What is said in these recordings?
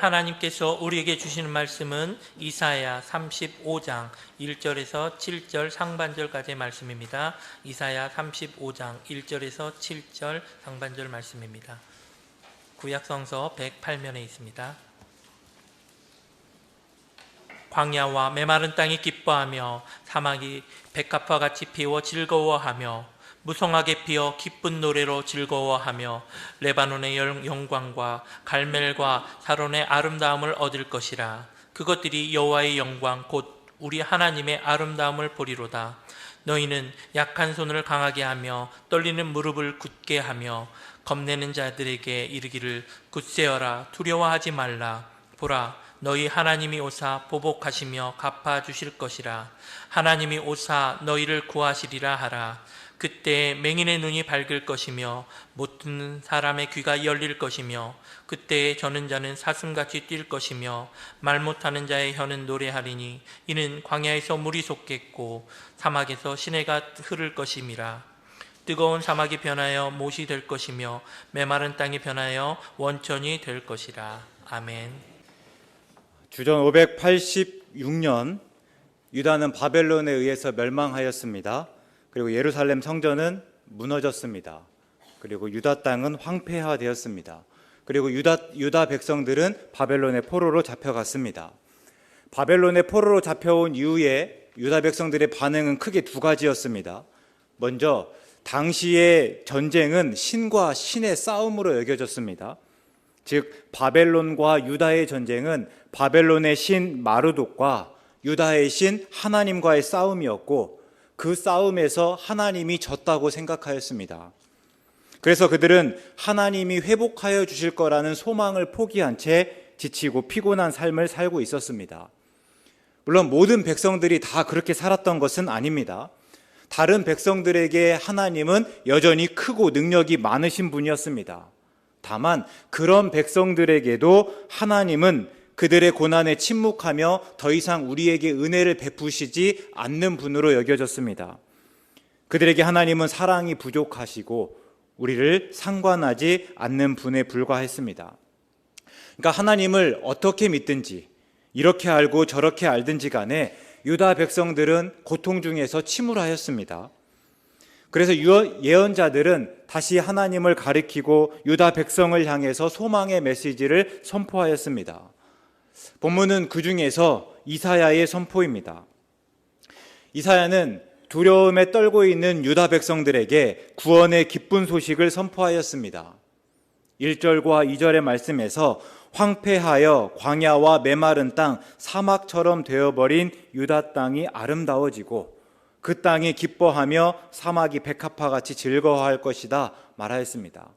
하나님께서 우리에게 주시는 말씀은 이사야 35장 1절에서 7절 상반절까지의 말씀입니다. 이사야 35장 1절에서 7절 상반절 말씀입니다. 구약성서 108면에 있습니다. 광야와 메마른 땅이 기뻐하며 사막이 백합화 같이 피워 즐거워하며 무성하게 피어 기쁜 노래로 즐거워하며 레바논의 영광과 갈멜과 사론의 아름다움을 얻을 것이라. 그것들이 여호와의 영광 곧 우리 하나님의 아름다움을 보리로다. 너희는 약한 손을 강하게 하며 떨리는 무릎을 굳게 하며 겁내는 자들에게 이르기를 굳세어라, 두려워하지 말라. 보라, 너희 하나님이 오사 보복하시며 갚아주실 것이라. 하나님이 오사 너희를 구하시리라 하라. 그때 맹인의 눈이 밝을 것이며 못 듣는 사람의 귀가 열릴 것이며 그때 저는 자는 사슴같이 뛸 것이며 말 못하는 자의 혀는 노래하리니 이는 광야에서 물이 솟겠고 사막에서 시내가 흐를 것임이라. 뜨거운 사막이 변하여 못이 될 것이며 메마른 땅이 변하여 원천이 될 것이라. 아멘. 주전 586년 유다는 바벨론에 의해서 멸망하였습니다. 그리고 예루살렘 성전은 무너졌습니다. 그리고 유다 땅은 황폐화되었습니다. 그리고 유다 백성들은 바벨론의 포로로 잡혀갔습니다. 바벨론의 포로로 잡혀온 이후에 유다 백성들의 반응은 크게 두 가지였습니다. 먼저 당시의 전쟁은 신과 신의 싸움으로 여겨졌습니다. 즉 바벨론과 유다의 전쟁은 바벨론의 신 마르독과 유다의 신 하나님과의 싸움이었고 그 싸움에서 하나님이 졌다고 생각하였습니다. 그래서 그들은 하나님이 회복하여 주실 거라는 소망을 포기한 채 지치고 피곤한 삶을 살고 있었습니다. 물론 모든 백성들이 다 그렇게 살았던 것은 아닙니다. 다른 백성들에게 하나님은 여전히 크고 능력이 많으신 분이었습니다. 다만 그런 백성들에게도 하나님은 그들의 고난에 침묵하며 더 이상 우리에게 은혜를 베푸시지 않는 분으로 여겨졌습니다. 그들에게 하나님은 사랑이 부족하시고 우리를 상관하지 않는 분에 불과했습니다. 그러니까 하나님을 어떻게 믿든지 이렇게 알고 저렇게 알든지 간에 유다 백성들은 고통 중에서 침울하였습니다. 그래서 예언자들은 다시 하나님을 가리키고 유다 백성을 향해서 소망의 메시지를 선포하였습니다. 본문은 그 중에서 이사야의 선포입니다. 이사야는 두려움에 떨고 있는 유다 백성들에게 구원의 기쁜 소식을 선포하였습니다. 1절과 2절의 말씀에서 황폐하여 광야와 메마른 땅, 사막처럼 되어버린 유다 땅이 아름다워지고 그 땅이 기뻐하며 사막이 백합화같이 즐거워할 것이다 말하였습니다.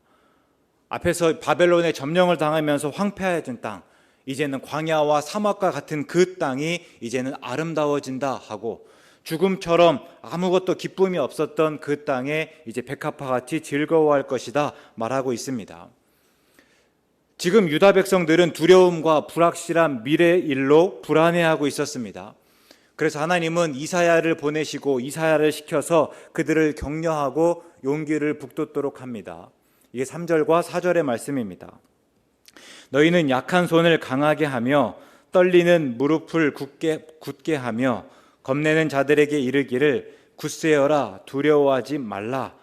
앞에서 바벨론의 점령을 당하면서 황폐해진 땅, 이제는 광야와 사막과 같은 그 땅이 이제는 아름다워진다 하고 죽음처럼 아무것도 기쁨이 없었던 그 땅에 이제 백합화같이 즐거워할 것이다 말하고 있습니다. 지금 유다 백성들은 두려움과 불확실한 미래 일로 불안해하고 있었습니다. 그래서 하나님은 이사야를 보내시고 이사야를 시켜서 그들을 격려하고 용기를 북돋도록 합니다. 이게 3절과 4절의 말씀입니다. 너희는 약한 손을 강하게 하며 떨리는 무릎을 굳게 하며 겁내는 자들에게 이르기를 굳세어라, 두려워하지 말라.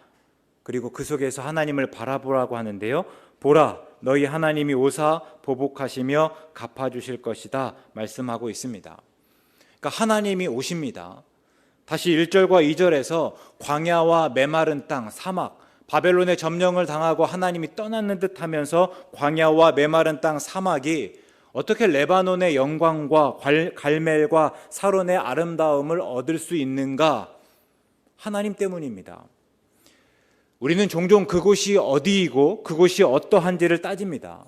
그리고 그 속에서 하나님을 바라보라고 하는데요. 보라, 너희 하나님이 오사 보복하시며 갚아주실 것이다 말씀하고 있습니다. 그러니까 하나님이 오십니다. 다시 1절과 2절에서 광야와 메마른 땅, 사막, 바벨론의 점령을 당하고 하나님이 떠났는 듯 하면서 광야와 메마른 땅, 사막이 어떻게 레바논의 영광과 갈멜과 사론의 아름다움을 얻을 수 있는가? 하나님 때문입니다. 우리는 종종 그곳이 어디이고 그곳이 어떠한지를 따집니다.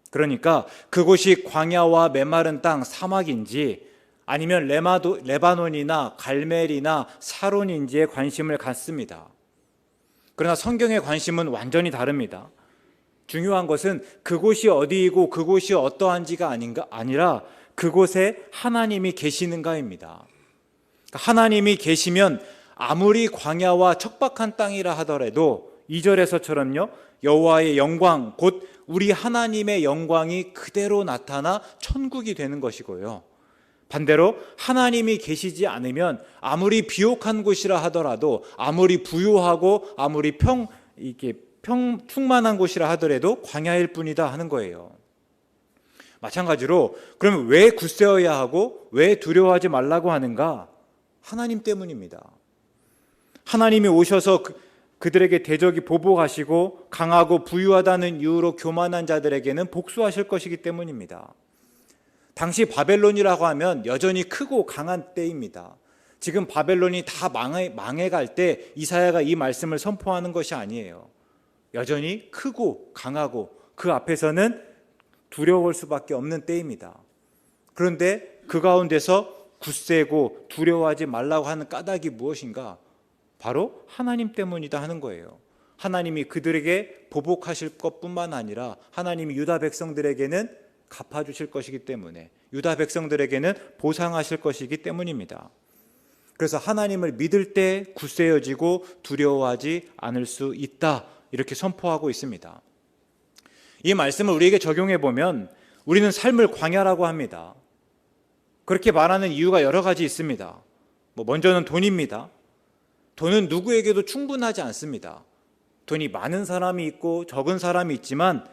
그러니까 그곳이 광야와 메마른 땅, 사막인지 아니면 레바논이나 갈멜이나 사론인지에 관심을 갖습니다. 그러나 성경의 관심은 완전히 다릅니다. 중요한 것은 그곳이 어디이고 그곳이 어떠한지가 아니라 그곳에 하나님이 계시는가입니다. 하나님이 계시면 아무리 광야와 척박한 땅이라 하더라도 2절에서처럼요. 여호와의 영광 곧 우리 하나님의 영광이 그대로 나타나 천국이 되는 것이고요. 반대로 하나님이 계시지 않으면 아무리 비옥한 곳이라 하더라도 아무리 부유하고 아무리 충만한 곳이라 하더라도 광야일 뿐이다 하는 거예요. 마찬가지로 그러면 왜 굳세어야 하고 왜 두려워하지 말라고 하는가? 하나님 때문입니다. 하나님이 오셔서 그들에게 대적이 보복하시고 강하고 부유하다는 이유로 교만한 자들에게는 복수하실 것이기 때문입니다. 당시 바벨론이라고 하면 여전히 크고 강한 때입니다. 지금 바벨론이 다 망해갈 때 이사야가 이 말씀을 선포하는 것이 아니에요. 여전히 크고 강하고 그 앞에서는 두려울 수밖에 없는 때입니다. 그런데 그 가운데서 굳세고 두려워하지 말라고 하는 까닭이 무엇인가? 바로 하나님 때문이다 하는 거예요. 하나님이 그들에게 보복하실 것뿐만 아니라 하나님이 유다 백성들에게는 갚아주실 것이기 때문에, 유다 백성들에게는 보상하실 것이기 때문입니다. 그래서 하나님을 믿을 때 굳세어지고 두려워하지 않을 수 있다, 이렇게 선포하고 있습니다. 이 말씀을 우리에게 적용해 보면 우리는 삶을 광야라고 합니다. 그렇게 말하는 이유가 여러 가지 있습니다. 먼저는 돈입니다. 돈은 누구에게도 충분하지 않습니다. 돈이 많은 사람이 있고 적은 사람이 있지만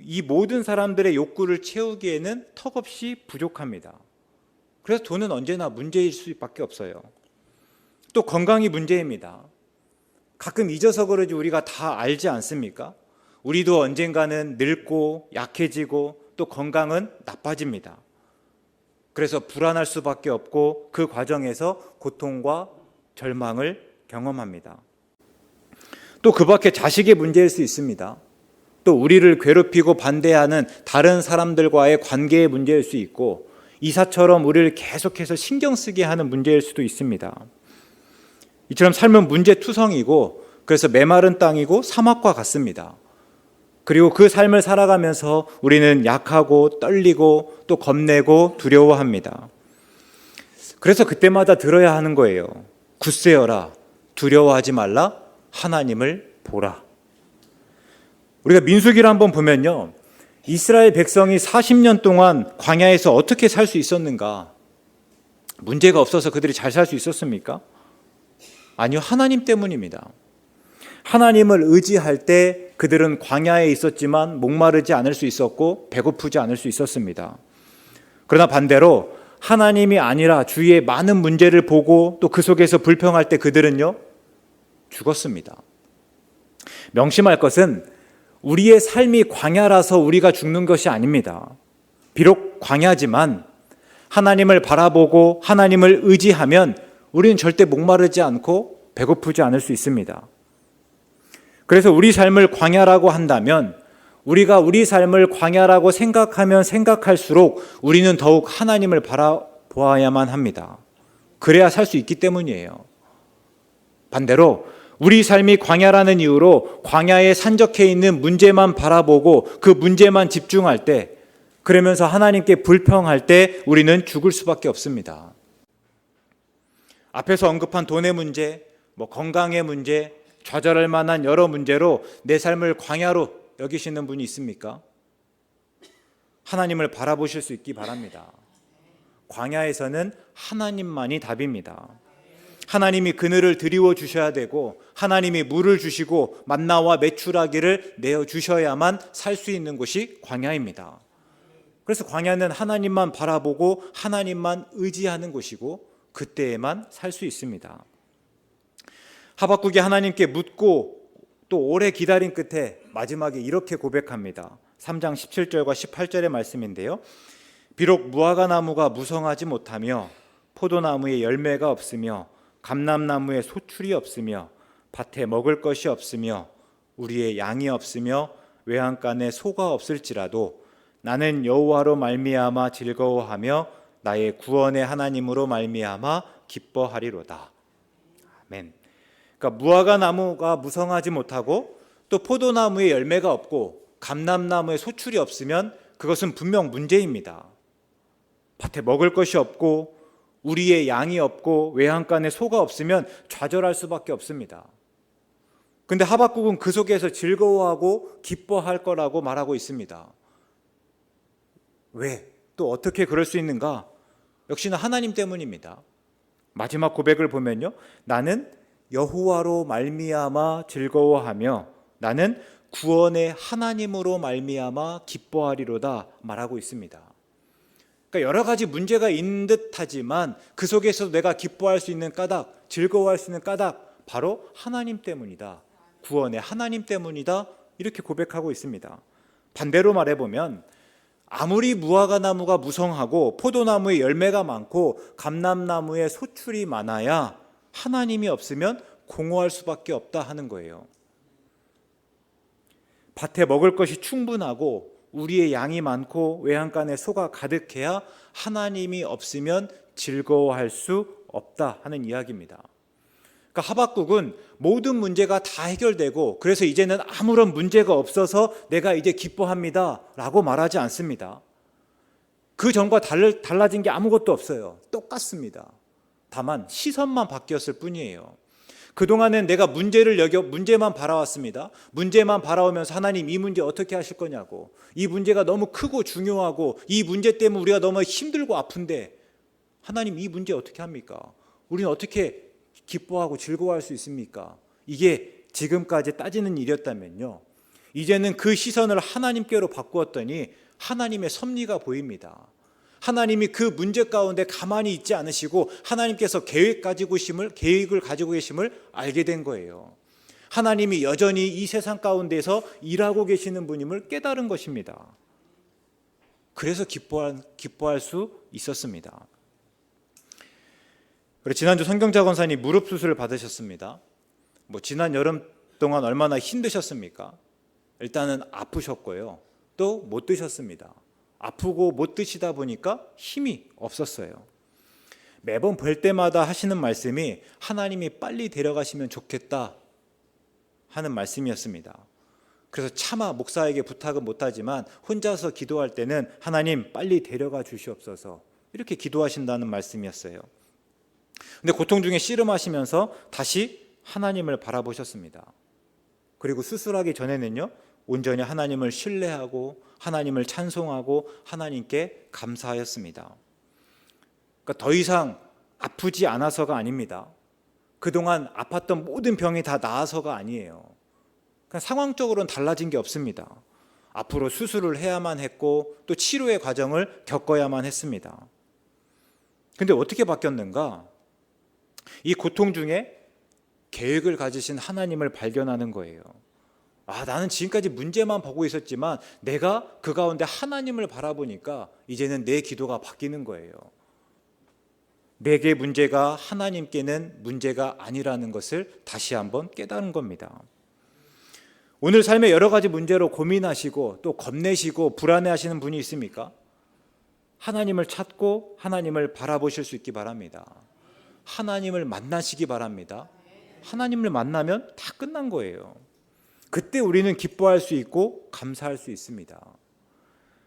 이 모든 사람들의 욕구를 채우기에는 턱없이 부족합니다. 그래서 돈은 언제나 문제일 수밖에 없어요. 또 건강이 문제입니다. 가끔 잊어서 그러지 우리가 다 알지 않습니까? 우리도 언젠가는 늙고 약해지고 또 건강은 나빠집니다. 그래서 불안할 수밖에 없고 그 과정에서 고통과 절망을 경험합니다. 또 그 밖에 자식의 문제일 수 있습니다. 또 우리를 괴롭히고 반대하는 다른 사람들과의 관계의 문제일 수 있고 이사처럼 우리를 계속해서 신경 쓰게 하는 문제일 수도 있습니다. 이처럼 삶은 문제투성이고 그래서 메마른 땅이고 사막과 같습니다. 그리고 그 삶을 살아가면서 우리는 약하고 떨리고 또 겁내고 두려워합니다. 그래서 그때마다 들어야 하는 거예요. 굳세어라, 두려워하지 말라, 하나님을 보라. 우리가 민수기를 한번 보면요, 이스라엘 백성이 40년 동안 광야에서 어떻게 살 수 있었는가? 문제가 없어서 그들이 잘 살 수 있었습니까? 아니요, 하나님 때문입니다. 하나님을 의지할 때 그들은 광야에 있었지만 목마르지 않을 수 있었고 배고프지 않을 수 있었습니다. 그러나 반대로 하나님이 아니라 주위의 많은 문제를 보고 또 그 속에서 불평할 때 그들은요, 죽었습니다. 명심할 것은 우리의 삶이 광야라서 우리가 죽는 것이 아닙니다. 비록 광야지만 하나님을 바라보고 하나님을 의지하면 우리는 절대 목마르지 않고 배고프지 않을 수 있습니다. 그래서 우리 삶을 광야라고 한다면 우리가 우리 삶을 광야라고 생각하면 생각할수록 우리는 더욱 하나님을 바라보아야만 합니다. 그래야 살 수 있기 때문이에요. 반대로 우리 삶이 광야라는 이유로 광야에 산적해 있는 문제만 바라보고 그 문제만 집중할 때, 그러면서 하나님께 불평할 때 우리는 죽을 수밖에 없습니다. 앞에서 언급한 돈의 문제, 건강의 문제, 좌절할 만한 여러 문제로 내 삶을 광야로 여기시는 분이 있습니까? 하나님을 바라보실 수 있기 바랍니다. 광야에서는 하나님만이 답입니다. 하나님이 그늘을 드리워 주셔야 되고 하나님이 물을 주시고 만나와 메추라기를 내어 주셔야만 살 수 있는 곳이 광야입니다. 그래서 광야는 하나님만 바라보고 하나님만 의지하는 곳이고 그때에만 살 수 있습니다. 하박국이 하나님께 묻고 또 오래 기다린 끝에 마지막에 이렇게 고백합니다. 3장 17절과 18절의 말씀인데요. 비록 무화과 나무가 무성하지 못하며 포도나무에 열매가 없으며 감람나무에 소출이 없으며 밭에 먹을 것이 없으며 우리의 양이 없으며 외양간에 소가 없을지라도 나는 여호와로 말미암아 즐거워하며 나의 구원의 하나님으로 말미암아 기뻐하리로다. 아멘. 그러니까 무화과 나무가 무성하지 못하고 또 포도나무에 열매가 없고 감람나무에 소출이 없으면 그것은 분명 문제입니다. 밭에 먹을 것이 없고 우리의 양이 없고 외양간에 소가 없으면 좌절할 수밖에 없습니다. 근데 하박국은 그 속에서 즐거워하고 기뻐할 거라고 말하고 있습니다. 왜? 또 어떻게 그럴 수 있는가? 역시나 하나님 때문입니다. 마지막 고백을 보면요, 나는 여호와로 말미암아 즐거워하며 나는 구원의 하나님으로 말미암아 기뻐하리로다 말하고 있습니다. 그러니까 여러 가지 문제가 있는 듯하지만 그 속에서 내가 기뻐할 수 있는 까닭, 즐거워할 수 있는 까닭, 바로 하나님 때문이다. 구원의 하나님 때문이다. 이렇게 고백하고 있습니다. 반대로 말해보면 아무리 무화과 나무가 무성하고 포도나무에 열매가 많고 감람나무에 소출이 많아야 하나님이 없으면 공허할 수밖에 없다 하는 거예요. 밭에 먹을 것이 충분하고 우리의 양이 많고 외양간에 소가 가득해야 하나님이 없으면 즐거워할 수 없다 하는 이야기입니다. 그러니까 하박국은 모든 문제가 다 해결되고 그래서 이제는 아무런 문제가 없어서 내가 이제 기뻐합니다 라고 말하지 않습니다. 그 전과 달라진 게 아무것도 없어요. 똑같습니다. 다만 시선만 바뀌었을 뿐이에요. 그동안은 내가 문제만 바라왔습니다. 문제만 바라오면서 하나님 이 문제 어떻게 하실 거냐고, 이 문제가 너무 크고 중요하고 이 문제 때문에 우리가 너무 힘들고 아픈데 하나님 이 문제 어떻게 합니까? 우리는 어떻게 기뻐하고 즐거워할 수 있습니까? 이게 지금까지 따지는 일이었다면요, 이제는 그 시선을 하나님께로 바꾸었더니 하나님의 섭리가 보입니다. 하나님이 그 문제 가운데 가만히 있지 않으시고 하나님께서 계획을 가지고 계심을 알게 된 거예요. 하나님이 여전히 이 세상 가운데서 일하고 계시는 분임을 깨달은 것입니다. 그래서 기뻐할 수 있었습니다. 그리고 지난주 성경자 권사님 무릎 수술을 받으셨습니다. 지난 여름 동안 얼마나 힘드셨습니까? 일단은 아프셨고요. 또 못 드셨습니다. 아프고 못 드시다 보니까 힘이 없었어요. 매번 뵐 때마다 하시는 말씀이 하나님이 빨리 데려가시면 좋겠다 하는 말씀이었습니다. 그래서 차마 목사에게 부탁은 못하지만 혼자서 기도할 때는 하나님 빨리 데려가 주시옵소서 이렇게 기도하신다는 말씀이었어요. 근데 고통 중에 씨름하시면서 다시 하나님을 바라보셨습니다. 그리고 수술하기 전에는요, 온전히 하나님을 신뢰하고 하나님을 찬송하고 하나님께 감사하였습니다. 그러니까 더 이상 아프지 않아서가 아닙니다. 그동안 아팠던 모든 병이 다 나아서가 아니에요. 그냥 상황적으로는 달라진 게 없습니다. 앞으로 수술을 해야만 했고 또 치료의 과정을 겪어야만 했습니다. 근데 어떻게 바뀌었는가? 이 고통 중에 계획을 가지신 하나님을 발견하는 거예요. 나는 지금까지 문제만 보고 있었지만 내가 그 가운데 하나님을 바라보니까 이제는 내 기도가 바뀌는 거예요. 내게 문제가 하나님께는 문제가 아니라는 것을 다시 한번 깨달은 겁니다. 오늘 삶의 여러 가지 문제로 고민하시고 또 겁내시고 불안해하시는 분이 있습니까? 하나님을 찾고 하나님을 바라보실 수 있기 바랍니다. 하나님을 만나시기 바랍니다. 하나님을 만나면 다 끝난 거예요. 그때 우리는 기뻐할 수 있고 감사할 수 있습니다.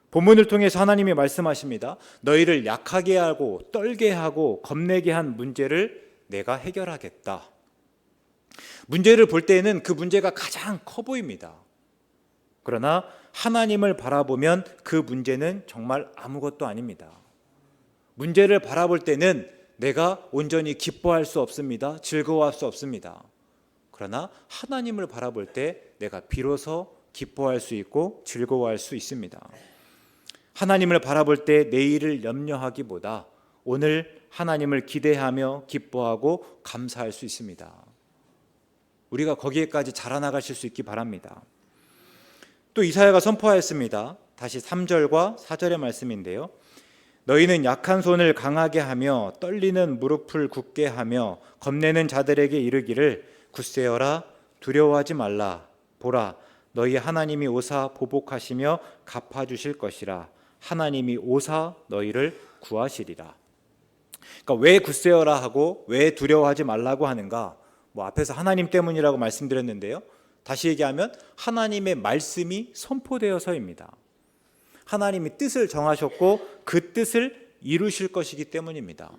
본문을 통해서 하나님이 말씀하십니다. 너희를 약하게 하고 떨게 하고 겁내게 한 문제를 내가 해결하겠다. 문제를 볼 때에는 그 문제가 가장 커 보입니다. 그러나 하나님을 바라보면 그 문제는 정말 아무것도 아닙니다. 문제를 바라볼 때는 내가 온전히 기뻐할 수 없습니다. 즐거워할 수 없습니다. 그러나 하나님을 바라볼 때 내가 비로소 기뻐할 수 있고 즐거워할 수 있습니다. 하나님을 바라볼 때 내일을 염려하기보다 오늘 하나님을 기대하며 기뻐하고 감사할 수 있습니다. 우리가 거기에까지 자라나가실 수 있기 바랍니다. 또 이사야가 선포하였습니다. 다시 3절과 4절의 말씀인데요. 너희는 약한 손을 강하게 하며 떨리는 무릎을 굳게 하며 겁내는 자들에게 이르기를 굳세어라 두려워하지 말라. 보라 너희 하나님이 오사 보복하시며 갚아주실 것이라. 하나님이 오사 너희를 구하시리라. 그러니까 왜 굳세어라 하고 왜 두려워하지 말라고 하는가? 앞에서 하나님 때문이라고 말씀드렸는데요. 다시 얘기하면 하나님의 말씀이 선포되어서입니다. 하나님이 뜻을 정하셨고 그 뜻을 이루실 것이기 때문입니다.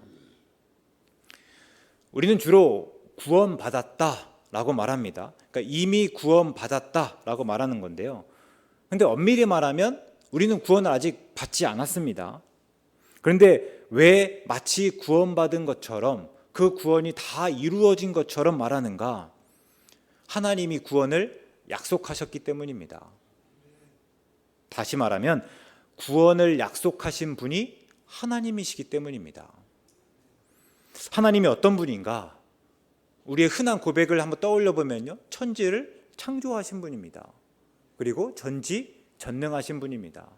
우리는 주로 구원받았다 라고 말합니다. 그러니까 이미 구원받았다라고 말하는 건데요. 근데 엄밀히 말하면 우리는 구원을 아직 받지 않았습니다. 그런데 왜 마치 구원받은 것처럼 그 구원이 다 이루어진 것처럼 말하는가? 하나님이 구원을 약속하셨기 때문입니다. 다시 말하면 구원을 약속하신 분이 하나님이시기 때문입니다. 하나님이 어떤 분인가? 우리의 흔한 고백을 한번 떠올려 보면요, 천지를 창조하신 분입니다. 그리고 전지전능하신 분입니다.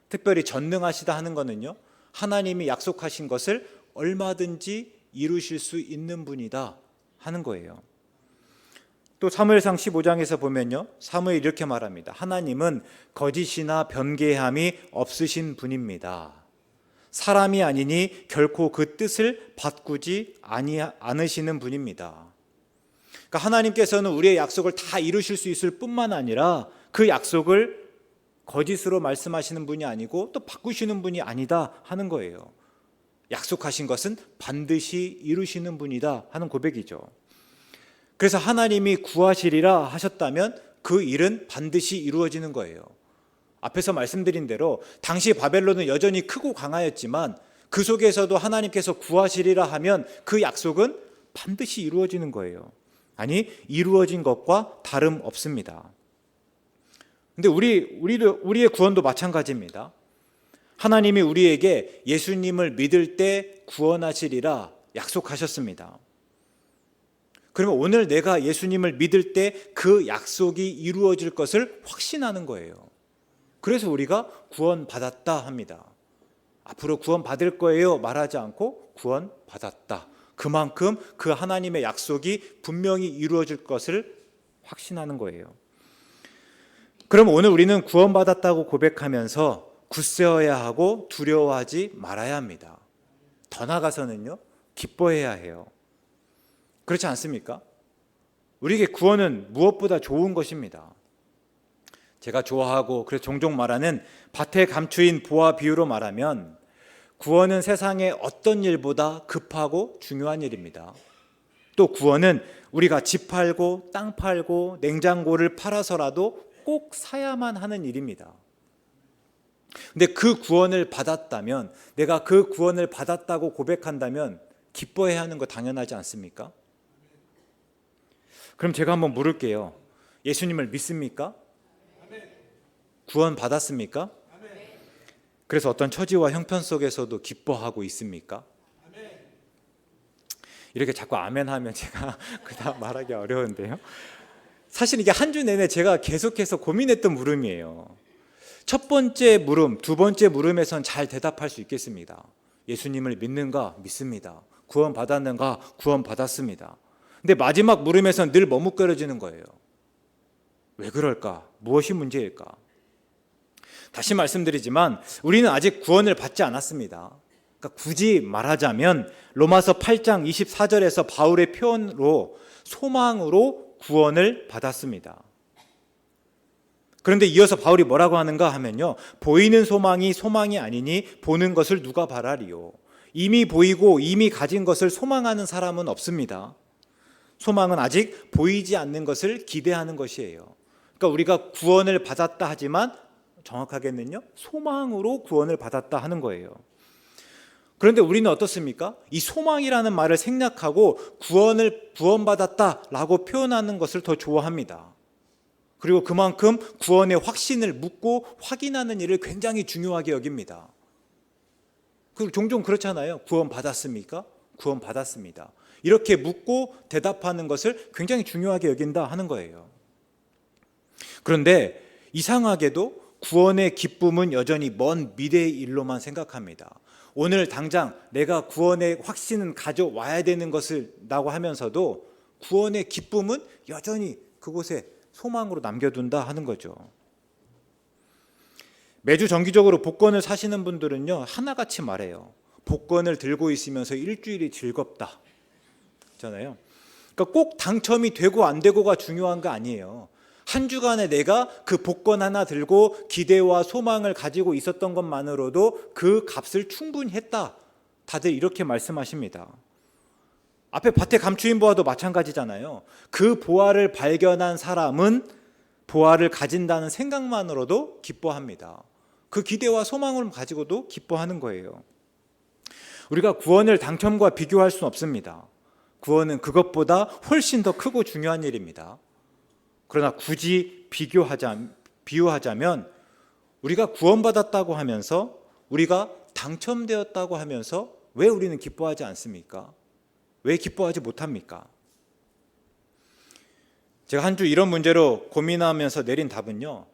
특별히 전능하시다 하는 것은요, 하나님이 약속하신 것을 얼마든지 이루실 수 있는 분이다 하는 거예요. 또 사무엘상 15장에서 보면요, 사무엘이 이렇게 말합니다. 하나님은 거짓이나 변개함이 없으신 분입니다. 사람이 아니니 결코 그 뜻을 바꾸지 않으시는 분입니다. 그러니까 하나님께서는 우리의 약속을 다 이루실 수 있을 뿐만 아니라 그 약속을 거짓으로 말씀하시는 분이 아니고 또 바꾸시는 분이 아니다 하는 거예요. 약속하신 것은 반드시 이루시는 분이다 하는 고백이죠. 그래서 하나님이 구하시리라 하셨다면 그 일은 반드시 이루어지는 거예요. 앞에서 말씀드린 대로 당시 바벨론은 여전히 크고 강하였지만 그 속에서도 하나님께서 구하시리라 하면 그 약속은 반드시 이루어지는 거예요. 아니, 이루어진 것과 다름없습니다. 근데 우리의 구원도 마찬가지입니다. 하나님이 우리에게 예수님을 믿을 때 구원하시리라 약속하셨습니다. 그러면 오늘 내가 예수님을 믿을 때 그 약속이 이루어질 것을 확신하는 거예요. 그래서 우리가 구원받았다 합니다. 앞으로 구원받을 거예요 말하지 않고 구원받았다. 그만큼 그 하나님의 약속이 분명히 이루어질 것을 확신하는 거예요. 그럼 오늘 우리는 구원받았다고 고백하면서 굳세어야 하고 두려워하지 말아야 합니다. 더 나아가서는요, 기뻐해야 해요. 그렇지 않습니까? 우리에게 구원은 무엇보다 좋은 것입니다. 제가 좋아하고 그래서 종종 말하는 밭에 감추인 보화 비유로 말하면 구원은 세상의 어떤 일보다 급하고 중요한 일입니다. 또 구원은 우리가 집 팔고 땅 팔고 냉장고를 팔아서라도 꼭 사야만 하는 일입니다. 근데 그 구원을 받았다면, 내가 그 구원을 받았다고 고백한다면 기뻐해야 하는 거 당연하지 않습니까? 그럼 제가 한번 물을게요. 예수님을 믿습니까? 구원 받았습니까? 그래서 어떤 처지와 형편 속에서도 기뻐하고 있습니까? 이렇게 자꾸 아멘 하면 제가 그다음 말하기 어려운데요. 사실 이게 한 주 내내 제가 계속해서 고민했던 물음이에요. 첫 번째 물음, 두 번째 물음에선 잘 대답할 수 있겠습니다. 예수님을 믿는가? 믿습니다. 구원 받았는가? 구원 받았습니다. 근데 마지막 물음에선 늘 머뭇거려지는 거예요. 왜 그럴까? 무엇이 문제일까? 다시 말씀드리지만 우리는 아직 구원을 받지 않았습니다. 그러니까 굳이 말하자면 로마서 8장 24절에서 바울의 표현으로 소망으로 구원을 받았습니다. 그런데 이어서 바울이 뭐라고 하는가 하면요, 보이는 소망이 소망이 아니니 보는 것을 누가 바라리요. 이미 보이고 이미 가진 것을 소망하는 사람은 없습니다. 소망은 아직 보이지 않는 것을 기대하는 것이에요. 그러니까 우리가 구원을 받았다 하지만 정확하게는요, 소망으로 구원을 받았다 하는 거예요. 그런데 우리는 어떻습니까? 이 소망이라는 말을 생략하고 구원받았다라고 표현하는 것을 더 좋아합니다. 그리고 그만큼 구원의 확신을 묻고 확인하는 일을 굉장히 중요하게 여깁니다. 그리고 종종 그렇잖아요. 구원받았습니까? 구원받았습니다. 이렇게 묻고 대답하는 것을 굉장히 중요하게 여긴다 하는 거예요. 그런데 이상하게도 구원의 기쁨은 여전히 먼 미래의 일로만 생각합니다. 오늘 당장 내가 구원의 확신은 가져와야 되는 것이라고 하면서도 구원의 기쁨은 여전히 그곳에 소망으로 남겨둔다 하는 거죠. 매주 정기적으로 복권을 사시는 분들은요, 하나같이 말해요. 복권을 들고 있으면서 일주일이 즐겁다 잖아요. 그러니까 꼭 당첨이 되고 안 되고가 중요한 거 아니에요. 한 주간에 내가 그 복권 하나 들고 기대와 소망을 가지고 있었던 것만으로도 그 값을 충분히 했다. 다들 이렇게 말씀하십니다. 앞에 밭에 감추인 보화도 마찬가지잖아요. 그 보화를 발견한 사람은 보화를 가진다는 생각만으로도 기뻐합니다. 그 기대와 소망을 가지고도 기뻐하는 거예요. 우리가 구원을 당첨과 비교할 수는 없습니다. 구원은 그것보다 훨씬 더 크고 중요한 일입니다. 그러나 굳이 비유하자면 우리가 구원받았다고 하면서, 우리가 당첨되었다고 하면서 왜 우리는 기뻐하지 않습니까? 왜 기뻐하지 못합니까? 제가 한 주 이런 문제로 고민하면서 내린 답은요,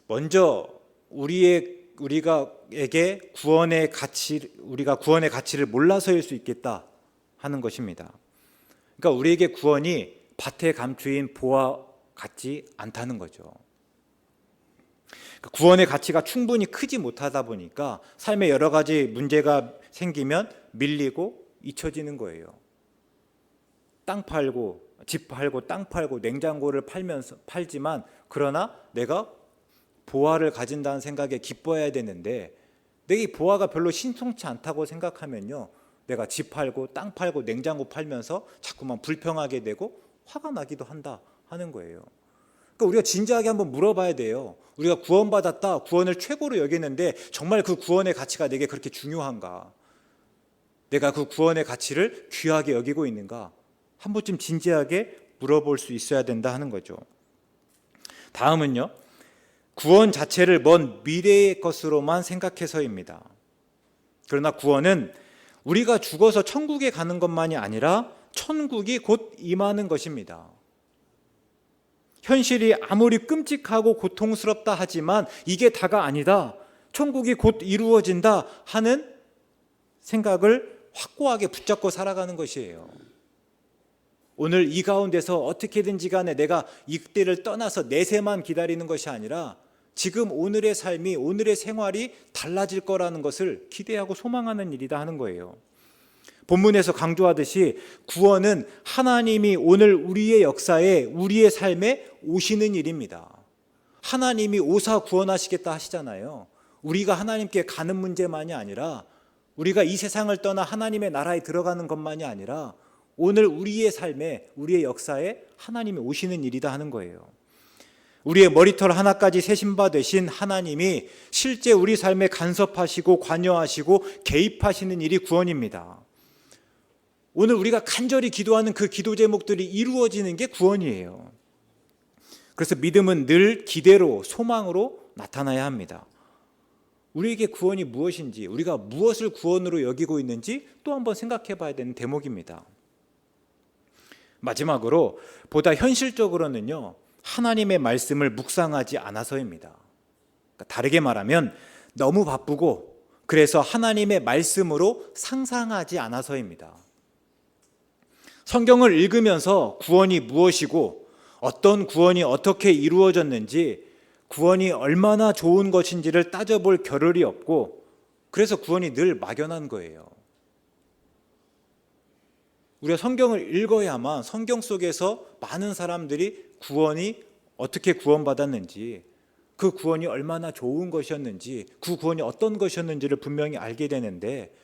먼저 우리가 구원의 가치를 몰라서일 수 있겠다 하는 것입니다. 그러니까 우리에게 구원이 밭에 감추인 보화 같지 않다는 거죠. 구원의 가치가 충분히 크지 못하다 보니까 삶에 여러 가지 문제가 생기면 밀리고 잊혀지는 거예요. 땅 팔고 집 팔고 땅 팔고 냉장고를 팔지만, 그러나 내가 보화를 가진다는 생각에 기뻐해야 되는데, 내가 이 보화가 별로 신통치 않다고 생각하면요, 내가 집 팔고 땅 팔고 냉장고 팔면서 자꾸만 불평하게 되고 화가 나기도 한다 하는 거예요. 그러니까 우리가 진지하게 한번 물어봐야 돼요. 우리가 구원받았다, 구원을 최고로 여기는데 정말 그 구원의 가치가 내게 그렇게 중요한가? 내가 그 구원의 가치를 귀하게 여기고 있는가? 한 번쯤 진지하게 물어볼 수 있어야 된다 하는 거죠. 다음은요, 구원 자체를 먼 미래의 것으로만 생각해서입니다. 그러나 구원은 우리가 죽어서 천국에 가는 것만이 아니라 천국이 곧 임하는 것입니다. 현실이 아무리 끔찍하고 고통스럽다 하지만 이게 다가 아니다, 천국이 곧 이루어진다 하는 생각을 확고하게 붙잡고 살아가는 것이에요. 오늘 이 가운데서 어떻게든지 간에 내가 이때를 떠나서 내세만 기다리는 것이 아니라 지금 오늘의 삶이, 오늘의 생활이 달라질 거라는 것을 기대하고 소망하는 일이다 하는 거예요. 본문에서 강조하듯이 구원은 하나님이 오늘 우리의 역사에, 우리의 삶에 오시는 일입니다. 하나님이 오사 구원하시겠다 하시잖아요. 우리가 하나님께 가는 문제만이 아니라, 우리가 이 세상을 떠나 하나님의 나라에 들어가는 것만이 아니라 오늘 우리의 삶에, 우리의 역사에 하나님이 오시는 일이다 하는 거예요. 우리의 머리털 하나까지 세신 바 되신 하나님이 실제 우리 삶에 간섭하시고 관여하시고 개입하시는 일이 구원입니다. 오늘 우리가 간절히 기도하는 그 기도 제목들이 이루어지는 게 구원이에요. 그래서 믿음은 늘 기대로, 소망으로 나타나야 합니다. 우리에게 구원이 무엇인지, 우리가 무엇을 구원으로 여기고 있는지 또 한번 생각해 봐야 되는 대목입니다. 마지막으로 보다 현실적으로는요, 하나님의 말씀을 묵상하지 않아서입니다. 그러니까 다르게 말하면 너무 바쁘고 그래서 하나님의 말씀으로 상상하지 않아서입니다. 성경을 읽으면서 구원이 무엇이고 어떤 구원이 어떻게 이루어졌는지, 구원이 얼마나 좋은 것인지를 따져볼 겨를이 없고, 그래서 구원이 늘 막연한 거예요. 우리가 성경을 읽어야만 성경 속에서 많은 사람들이 구원이 어떻게 구원받았는지, 그 구원이 얼마나 좋은 것이었는지, 그 구원이 어떤 것이었는지를 분명히 알게 되는데,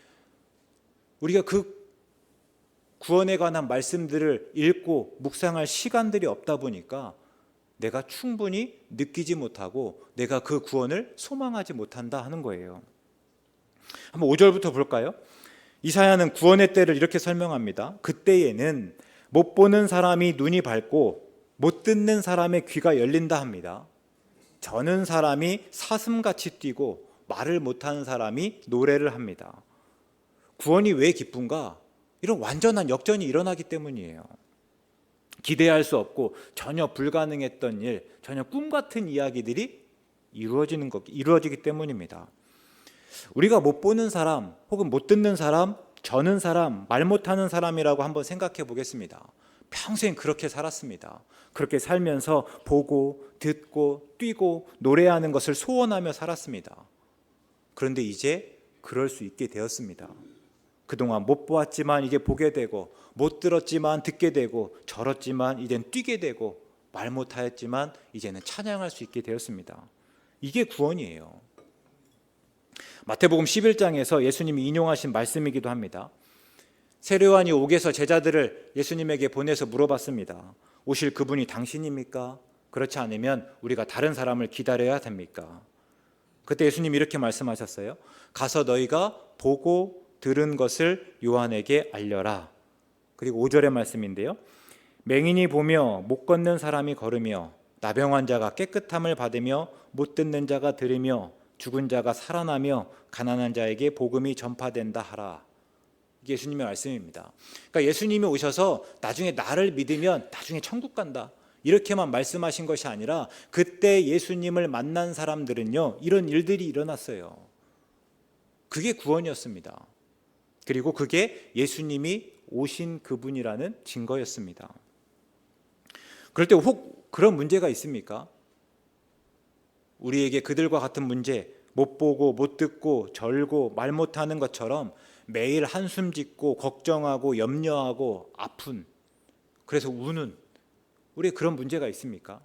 우리가 그 구원에 관한 말씀들을 읽고 묵상할 시간들이 없다 보니까 내가 충분히 느끼지 못하고 내가 그 구원을 소망하지 못한다 하는 거예요. 한번 5절부터 볼까요? 이사야는 구원의 때를 이렇게 설명합니다. 그때에는 못 보는 사람이 눈이 밝고 못 듣는 사람의 귀가 열린다 합니다. 저는 사람이 사슴같이 뛰고 말을 못하는 사람이 노래를 합니다. 구원이 왜 기쁜가? 이런 완전한 역전이 일어나기 때문이에요. 기대할 수 없고 전혀 불가능했던 일, 전혀 꿈 같은 이야기들이 이루어지기 때문입니다. 우리가 못 보는 사람, 혹은 못 듣는 사람, 저는 사람, 말 못하는 사람이라고 한번 생각해 보겠습니다. 평생 그렇게 살았습니다. 그렇게 살면서 보고, 듣고, 뛰고, 노래하는 것을 소원하며 살았습니다. 그런데 이제 그럴 수 있게 되었습니다. 그동안 못 보았지만 이제 보게 되고, 못 들었지만 듣게 되고, 절었지만 이젠 뛰게 되고, 말 못하였지만 이제는 찬양할 수 있게 되었습니다. 이게 구원이에요. 마태복음 11장에서 예수님이 인용하신 말씀이기도 합니다. 세례요한이 옥에서 제자들을 예수님에게 보내서 물어봤습니다. 오실 그분이 당신입니까? 그렇지 않으면 우리가 다른 사람을 기다려야 됩니까? 그때 예수님이 이렇게 말씀하셨어요. 가서 너희가 보고 들은 것을 요한에게 알려라. 그리고 5절의 말씀인데요. 맹인이 보며 못 걷는 사람이 걸으며 나병환 자가 깨끗함을 받으며 못 듣는 자가 들으며 죽은 자가 살아나며 가난한 자에게 복음이 전파된다 하라. 이게 예수님의 말씀입니다. 그러니까 예수님이 오셔서 나중에 나를 믿으면 나중에 천국 간다, 이렇게만 말씀하신 것이 아니라 그때 예수님을 만난 사람들은요, 이런 일들이 일어났어요. 그게 구원이었습니다. 그리고 그게 예수님이 오신 그분이라는 증거였습니다. 그럴 때 혹 그런 문제가 있습니까? 우리에게 그들과 같은 문제, 못 보고 못 듣고 절고 말 못하는 것처럼 매일 한숨 짓고 걱정하고 염려하고 아픈, 그래서 우는, 우리에 그런 문제가 있습니까?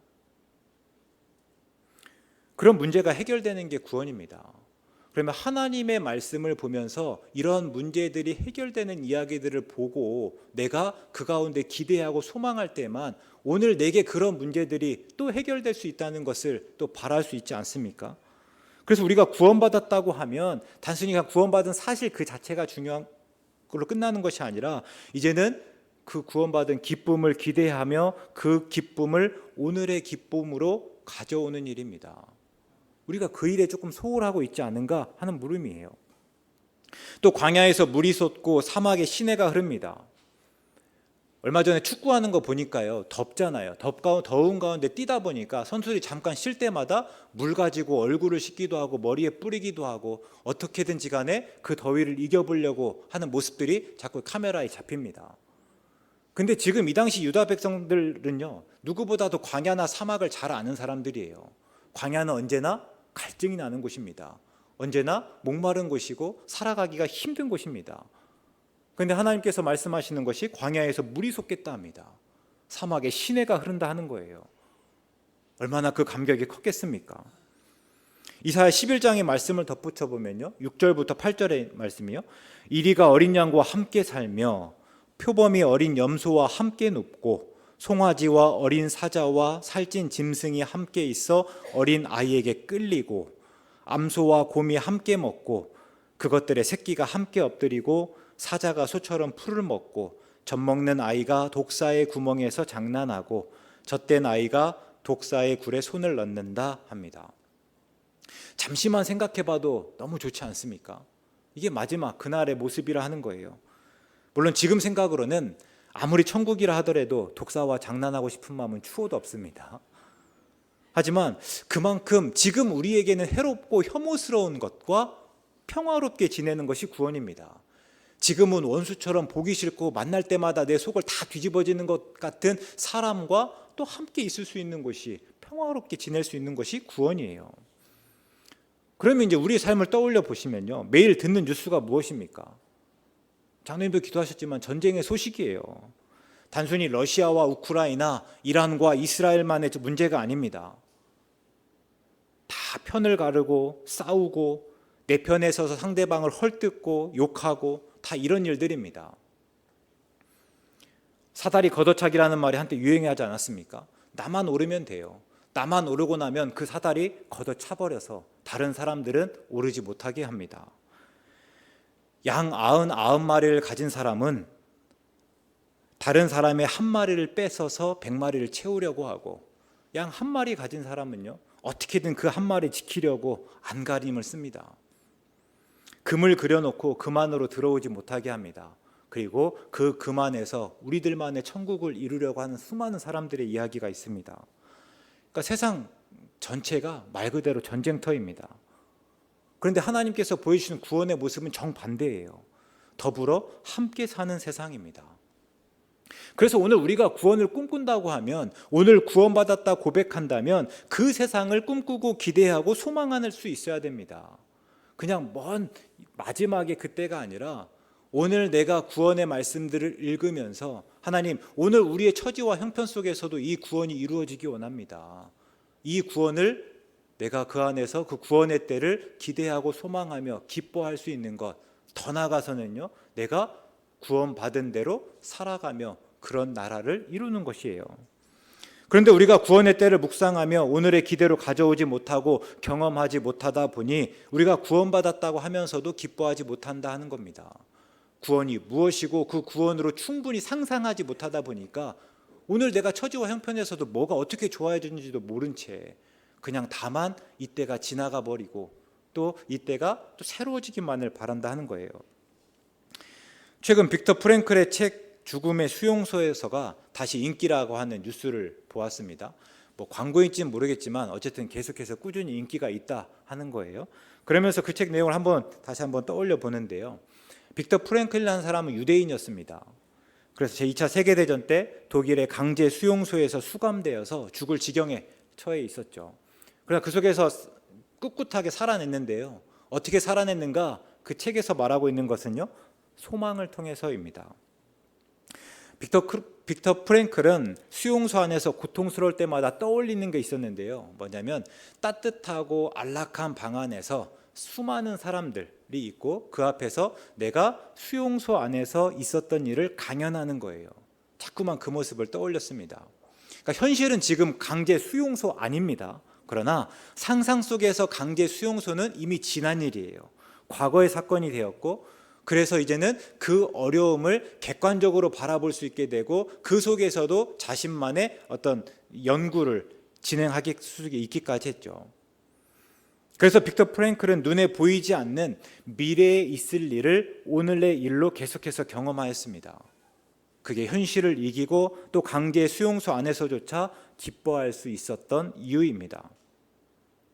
그런 문제가 해결되는 게 구원입니다. 그러면 하나님의 말씀을 보면서 이런 문제들이 해결되는 이야기들을 보고 내가 그 가운데 기대하고 소망할 때만 오늘 내게 그런 문제들이 또 해결될 수 있다는 것을 또 바랄 수 있지 않습니까? 그래서 우리가 구원받았다고 하면 단순히 구원받은 사실 그 자체가 중요한 걸로 끝나는 것이 아니라 이제는 그 구원받은 기쁨을 기대하며 그 기쁨을 오늘의 기쁨으로 가져오는 일입니다. 우리가 그 일에 조금 소홀하고 있지 않은가 하는 물음이에요. 또 광야에서 물이 솟고 사막에 시내가 흐릅니다. 얼마 전에 축구하는 거 보니까요, 덥잖아요. 더운 가운데 뛰다 보니까 선수들이 잠깐 쉴 때마다 물 가지고 얼굴을 씻기도 하고 머리에 뿌리기도 하고 어떻게든지 간에 그 더위를 이겨보려고 하는 모습들이 자꾸 카메라에 잡힙니다. 근데 지금 이 당시 유다 백성들은요, 누구보다도 광야나 사막을 잘 아는 사람들이에요. 광야는 언제나 갈증이 나는 곳입니다. 언제나 목마른 곳이고 살아가기가 힘든 곳입니다. 그런데 하나님께서 말씀하시는 것이 광야에서 물이 솟겠다 합니다. 사막에 시내가 흐른다 하는 거예요. 얼마나 그 감격이 컸겠습니까? 이사야 11장의 말씀을 덧붙여 보면요, 6절부터 8절의 말씀이요, 이리가 어린 양과 함께 살며 표범이 어린 염소와 함께 눕고 송아지와 어린 사자와 살찐 짐승이 함께 있어 어린 아이에게 끌리고 암소와 곰이 함께 먹고 그것들의 새끼가 함께 엎드리고 사자가 소처럼 풀을 먹고 젖먹는 아이가 독사의 구멍에서 장난하고 젖된 아이가 독사의 굴에 손을 넣는다 합니다. 잠시만 생각해봐도 너무 좋지 않습니까? 이게 마지막 그날의 모습이라 하는 거예요. 물론 지금 생각으로는 아무리 천국이라 하더라도 독사와 장난하고 싶은 마음은 추호도 없습니다. 하지만 그만큼 지금 우리에게는 해롭고 혐오스러운 것과 평화롭게 지내는 것이 구원입니다. 지금은 원수처럼 보기 싫고 만날 때마다 내 속을 다 뒤집어지는 것 같은 사람과 또 함께 있을 수 있는 것이, 평화롭게 지낼 수 있는 것이 구원이에요. 그러면 이제 우리 삶을 떠올려 보시면요, 매일 듣는 뉴스가 무엇입니까? 장로님도 기도하셨지만 전쟁의 소식이에요. 단순히 러시아와 우크라이나, 이란과 이스라엘만의 문제가 아닙니다. 다 편을 가르고 싸우고 내 편에 서서 상대방을 헐뜯고 욕하고 다 이런 일들입니다. 사다리 걷어차기라는 말이 한때 유행하지 않았습니까? 나만 오르면 돼요. 나만 오르고 나면 그 사다리 걷어차버려서 다른 사람들은 오르지 못하게 합니다. 양 99마리를 가진 사람은 다른 사람의 한 마리를 뺏어서 100마리를 채우려고 하고, 양 한 마리 가진 사람은요, 어떻게든 그 한 마리 지키려고 안간힘을 씁니다. 금을 그려놓고 금안으로 들어오지 못하게 합니다. 그리고 그 금안에서 우리들만의 천국을 이루려고 하는 수많은 사람들의 이야기가 있습니다. 그러니까 세상 전체가 말 그대로 전쟁터입니다. 그런데 하나님께서 보여주시는 구원의 모습은 정반대예요. 더불어 함께 사는 세상입니다. 그래서 오늘 우리가 구원을 꿈꾼다고 하면, 오늘 구원받았다 고백한다면 그 세상을 꿈꾸고 기대하고 소망할 수 있어야 됩니다. 그냥 먼 마지막에 그때가 아니라 오늘 내가 구원의 말씀들을 읽으면서, 하나님, 오늘 우리의 처지와 형편 속에서도 이 구원이 이루어지기 원합니다. 이 구원을 내가 그 안에서 그 구원의 때를 기대하고 소망하며 기뻐할 수 있는 것, 더 나아가서는요, 내가 구원받은 대로 살아가며 그런 나라를 이루는 것이에요. 그런데 우리가 구원의 때를 묵상하며 오늘의 기대로 가져오지 못하고 경험하지 못하다 보니 우리가 구원받았다고 하면서도 기뻐하지 못한다 하는 겁니다. 구원이 무엇이고 그 구원으로 충분히 상상하지 못하다 보니까 오늘 내가 처지와 형편에서도 뭐가 어떻게 좋아지는지도 모른 채 그냥 다만 이때가 지나가 버리고 또 이때가 또 새로워지기만을 바란다 하는 거예요. 최근 빅터 프랭클의 책 죽음의 수용소에서가 다시 인기라고 하는 뉴스를 보았습니다. 뭐 광고인지는 모르겠지만 어쨌든 계속해서 꾸준히 인기가 있다 하는 거예요. 그러면서 그 책 내용을 다시 한번 떠올려 보는데요. 빅터 프랭클이라는 사람은 유대인이었습니다. 그래서 제2차 세계대전 때 독일의 강제 수용소에서 수감되어서 죽을 지경에 처해 있었죠. 그러나 그 속에서 꿋꿋하게 살아냈는데요. 어떻게 살아냈는가? 그 책에서 말하고 있는 것은요, 소망을 통해서입니다. 빅터 프랭클은 수용소 안에서 고통스러울 때마다 떠올리는 게 있었는데요. 뭐냐면 따뜻하고 안락한 방 안에서 수많은 사람들이 있고 그 앞에서 내가 수용소 안에서 있었던 일을 강연하는 거예요. 자꾸만 그 모습을 떠올렸습니다. 그러니까 현실은 지금 강제 수용소 아닙니다. 그러나 상상 속에서 강제 수용소는 이미 지난 일이에요. 과거의 사건이 되었고 그래서 이제는 그 어려움을 객관적으로 바라볼 수 있게 되고 그 속에서도 자신만의 어떤 연구를 진행하기 수에 있기까지 했죠. 그래서 빅터 프랭클은 눈에 보이지 않는 미래에 있을 일을 오늘의 일로 계속해서 경험하였습니다. 그게 현실을 이기고 또 강제 수용소 안에서조차 기뻐할 수 있었던 이유입니다.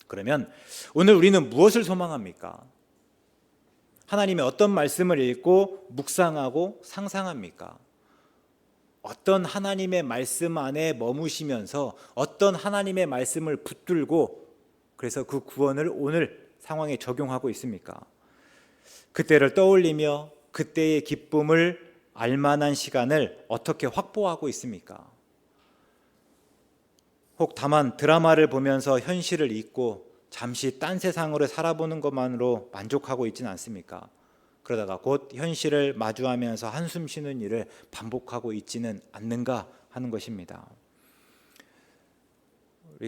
그러면 오늘 우리는 무엇을 소망합니까? 하나님의 어떤 말씀을 읽고 묵상하고 상상합니까? 어떤 하나님의 말씀 안에 머무시면서 어떤 하나님의 말씀을 붙들고 그래서 그 구원을 오늘 상황에 적용하고 있습니까? 그때를 떠올리며 그때의 기쁨을 알만한 시간을 어떻게 확보하고 있습니까? 혹 다만 드라마를 보면서 현실을 잊고 잠시 딴 세상으로 살아보는 것만으로 만족하고 있지는 않습니까? 그러다가 곧 현실을 마주하면서 한숨 쉬는 일을 반복하고 있지는 않는가 하는 것입니다.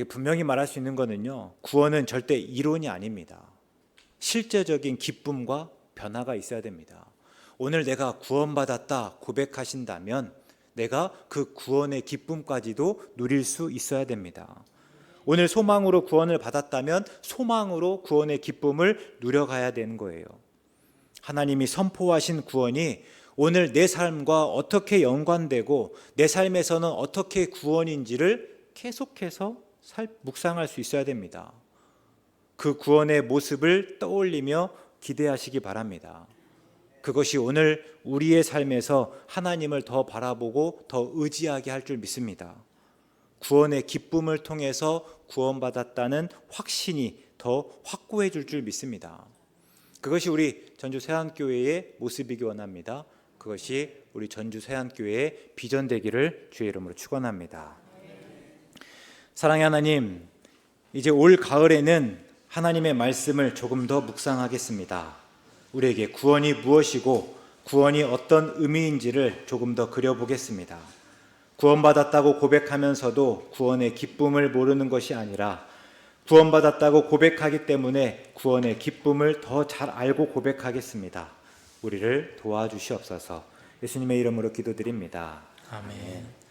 분명히 말할 수 있는 것은요, 구원은 절대 이론이 아닙니다. 실제적인 기쁨과 변화가 있어야 됩니다. 오늘 내가 구원받았다 고백하신다면 내가 그 구원의 기쁨까지도 누릴 수 있어야 됩니다. 오늘 소망으로 구원을 받았다면 소망으로 구원의 기쁨을 누려가야 되는 거예요. 하나님이 선포하신 구원이 오늘 내 삶과 어떻게 연관되고 내 삶에서는 어떻게 구원인지를 계속해서 묵상할 수 있어야 됩니다. 그 구원의 모습을 떠올리며 기대하시기 바랍니다. 그것이 오늘 우리의 삶에서 하나님을 더 바라보고 더 의지하게 할 줄 믿습니다. 구원의 기쁨을 통해서 구원받았다는 확신이 더 확고해 줄 믿습니다. 그것이 우리 전주 세안교회의 모습이기 원합니다. 그것이 우리 전주 세안교회의 비전 되기를 주의 이름으로 축원합니다. 사랑의 하나님, 이제 올 가을에는 하나님의 말씀을 조금 더 묵상하겠습니다. 우리에게 구원이 무엇이고 구원이 어떤 의미인지를 조금 더 그려보겠습니다. 구원받았다고 고백하면서도 구원의 기쁨을 모르는 것이 아니라 구원받았다고 고백하기 때문에 구원의 기쁨을 더 잘 알고 고백하겠습니다. 우리를 도와주시옵소서. 예수님의 이름으로 기도드립니다. 아멘.